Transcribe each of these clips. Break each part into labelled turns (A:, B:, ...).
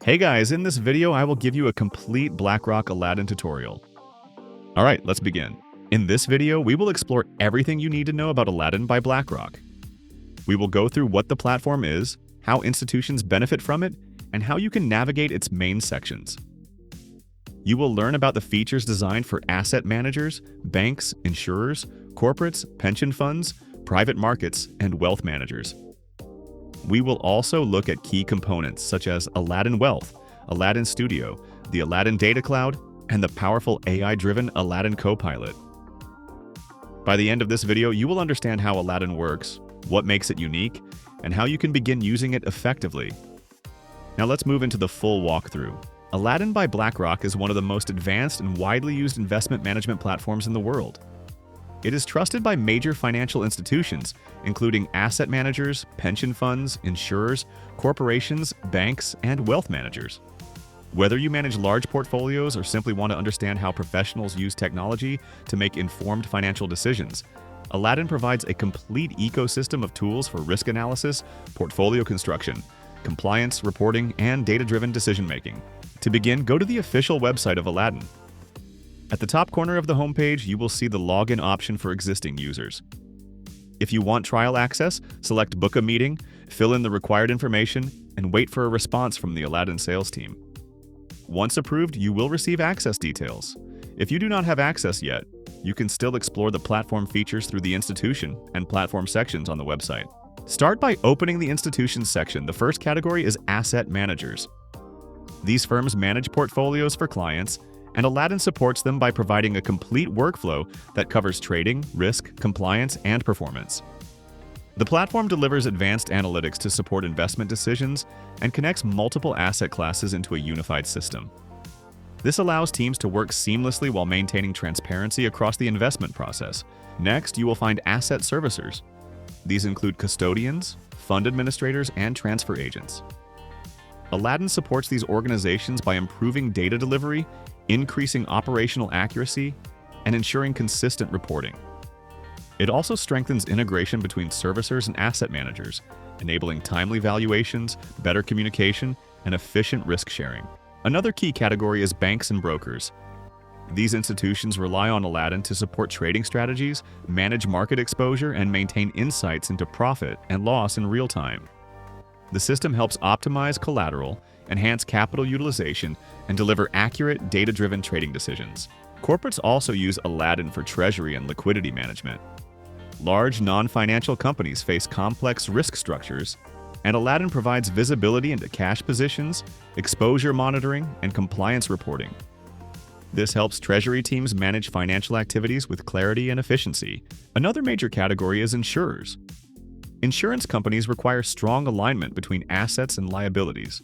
A: Hey guys, in this video I will give you a complete BlackRock Aladdin tutorial. Alright, let's begin. In this video, we will explore everything you need to know about Aladdin by BlackRock. We will go through what the platform is, how institutions benefit from it, and how you can navigate its main sections. You will learn about the features designed for asset managers, banks, insurers, corporates, pension funds, private markets, and wealth managers. We will also look at key components such as Aladdin Wealth, Aladdin Studio, the Aladdin Data Cloud, and the powerful AI-driven Aladdin Copilot. By the end of this video, you will understand how Aladdin works, what makes it unique, and how you can begin using it effectively. Now let's move into the full walkthrough. Aladdin by BlackRock is one of the most advanced and widely used investment management platforms in the world. It is trusted by major financial institutions, including asset managers, pension funds, insurers, corporations, banks, and wealth managers. Whether you manage large portfolios or simply want to understand how professionals use technology to make informed financial decisions, Aladdin provides a complete ecosystem of tools for risk analysis, portfolio construction, compliance, reporting, and data-driven decision-making. To begin, go to the official website of Aladdin. At the top corner of the homepage, you will see the login option for existing users. If you want trial access, select Book a Meeting, fill in the required information, and wait for a response from the Aladdin sales team. Once approved, you will receive access details. If you do not have access yet, you can still explore the platform features through the institution and platform sections on the website. Start by opening the institutions section. The first category is asset managers. These firms manage portfolios for clients, and Aladdin supports them by providing a complete workflow that covers trading, risk, compliance, and performance. The platform delivers advanced analytics to support investment decisions and connects multiple asset classes into a unified system. This allows teams to work seamlessly while maintaining transparency across the investment process. Next, you will find asset servicers. These include custodians, fund administrators, and transfer agents. Aladdin supports these organizations by improving data delivery, increasing operational accuracy, and ensuring consistent reporting. It also strengthens integration between servicers and asset managers, enabling timely valuations, better communication, and efficient risk sharing. Another key category is banks and brokers. These institutions rely on Aladdin to support trading strategies, manage market exposure, and maintain insights into profit and loss in real time. The system helps optimize collateral, enhance capital utilization, and deliver accurate, data-driven trading decisions. Corporates also use Aladdin for treasury and liquidity management. Large non-financial companies face complex risk structures, and Aladdin provides visibility into cash positions, exposure monitoring, and compliance reporting. This helps treasury teams manage financial activities with clarity and efficiency. Another major category is insurers. Insurance companies require strong alignment between assets and liabilities.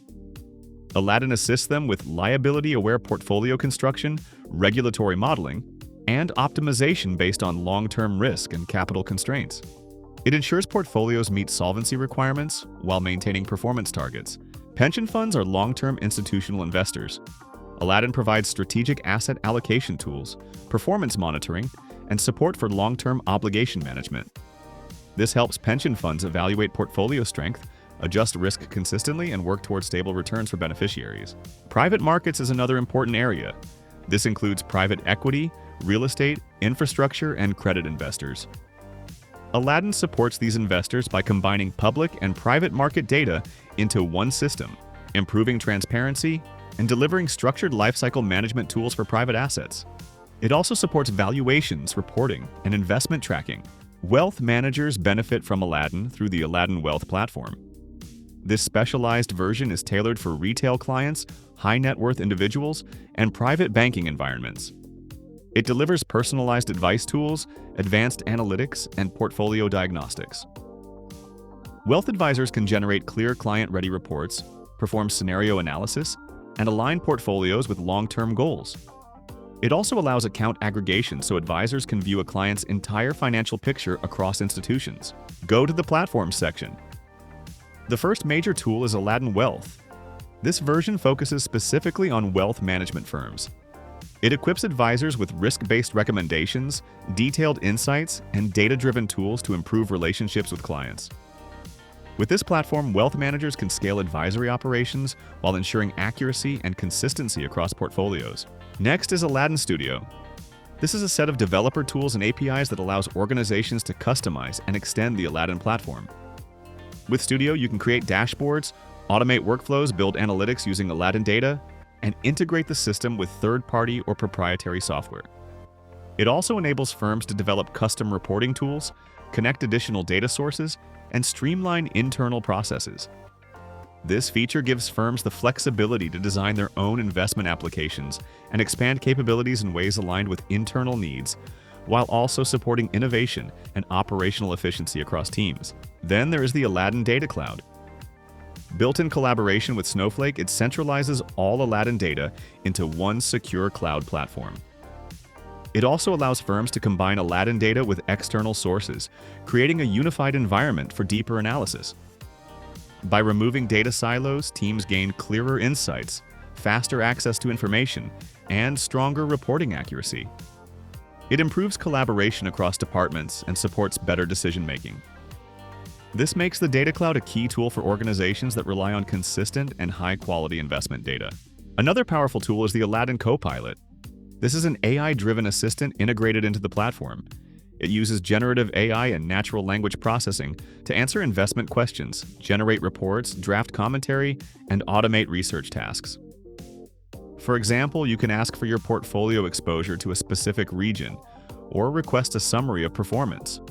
A: Aladdin assists them with liability-aware portfolio construction, regulatory modeling, and optimization based on long-term risk and capital constraints. It ensures portfolios meet solvency requirements while maintaining performance targets. Pension funds are long-term institutional investors. Aladdin provides strategic asset allocation tools, performance monitoring, and support for long-term obligation management. This helps pension funds evaluate portfolio strength, adjust risk consistently, and work towards stable returns for beneficiaries. Private markets is another important area. This includes private equity, real estate, infrastructure, and credit investors. Aladdin supports these investors by combining public and private market data into one system, improving transparency, and delivering structured lifecycle management tools for private assets. It also supports valuations, reporting, and investment tracking. Wealth managers benefit from Aladdin through the Aladdin Wealth platform. This specialized version is tailored for retail clients, high-net-worth individuals, and private banking environments. It delivers personalized advice tools, advanced analytics, and portfolio diagnostics. Wealth advisors can generate clear client-ready reports, perform scenario analysis, and align portfolios with long-term goals. It also allows account aggregation so advisors can view a client's entire financial picture across institutions. Go to the Platforms section. The first major tool is Aladdin Wealth. This version focuses specifically on wealth management firms. It equips advisors with risk-based recommendations, detailed insights, and data-driven tools to improve relationships with clients. With this platform, wealth managers can scale advisory operations while ensuring accuracy and consistency across portfolios. Next is Aladdin Studio. This is a set of developer tools and APIs that allows organizations to customize and extend the Aladdin platform. With Studio, you can create dashboards, automate workflows, build analytics using Aladdin data, and integrate the system with third-party or proprietary software. It also enables firms to develop custom reporting tools, connect additional data sources, and streamline internal processes. This feature gives firms the flexibility to design their own investment applications and expand capabilities in ways aligned with internal needs, while also supporting innovation and operational efficiency across teams. Then there is the Aladdin Data Cloud. Built in collaboration with Snowflake, it centralizes all Aladdin data into one secure cloud platform. It also allows firms to combine Aladdin data with external sources, creating a unified environment for deeper analysis. By removing data silos, teams gain clearer insights, faster access to information, and stronger reporting accuracy. It improves collaboration across departments and supports better decision-making. This makes the Data Cloud a key tool for organizations that rely on consistent and high-quality investment data. Another powerful tool is the Aladdin Copilot. This is an AI-driven assistant integrated into the platform. It uses generative AI and natural language processing to answer investment questions, generate reports, draft commentary, and automate research tasks. For example, you can ask for your portfolio exposure to a specific region or request a summary of performance.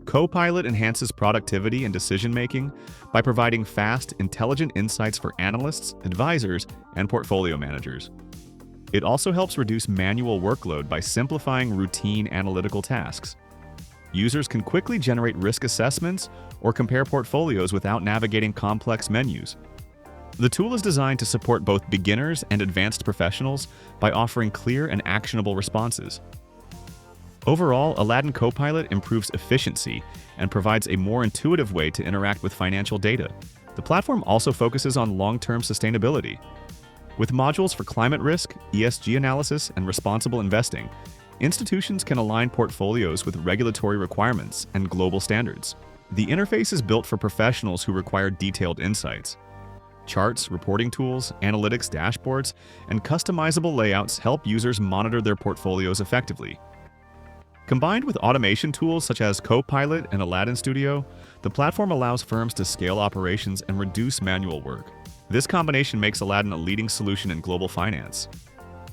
A: Copilot enhances productivity and decision-making by providing fast, intelligent insights for analysts, advisors, and portfolio managers. It also helps reduce manual workload by simplifying routine analytical tasks. Users can quickly generate risk assessments or compare portfolios without navigating complex menus. The tool is designed to support both beginners and advanced professionals by offering clear and actionable responses. Overall, Aladdin Copilot improves efficiency and provides a more intuitive way to interact with financial data. The platform also focuses on long-term sustainability. With modules for climate risk, ESG analysis, and responsible investing, institutions can align portfolios with regulatory requirements and global standards. The interface is built for professionals who require detailed insights. Charts, reporting tools, analytics dashboards, and customizable layouts help users monitor their portfolios effectively. Combined with automation tools such as Copilot and Aladdin Studio, the platform allows firms to scale operations and reduce manual work. This combination makes Aladdin a leading solution in global finance.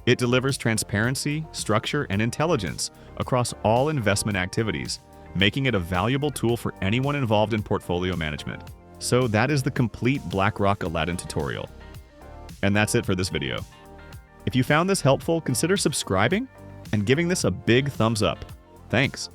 A: It delivers transparency, structure, and intelligence across all investment activities, making it a valuable tool for anyone involved in portfolio management. So that is the complete BlackRock Aladdin tutorial. And that's it for this video. If you found this helpful, consider subscribing and giving this a big thumbs up. Thanks.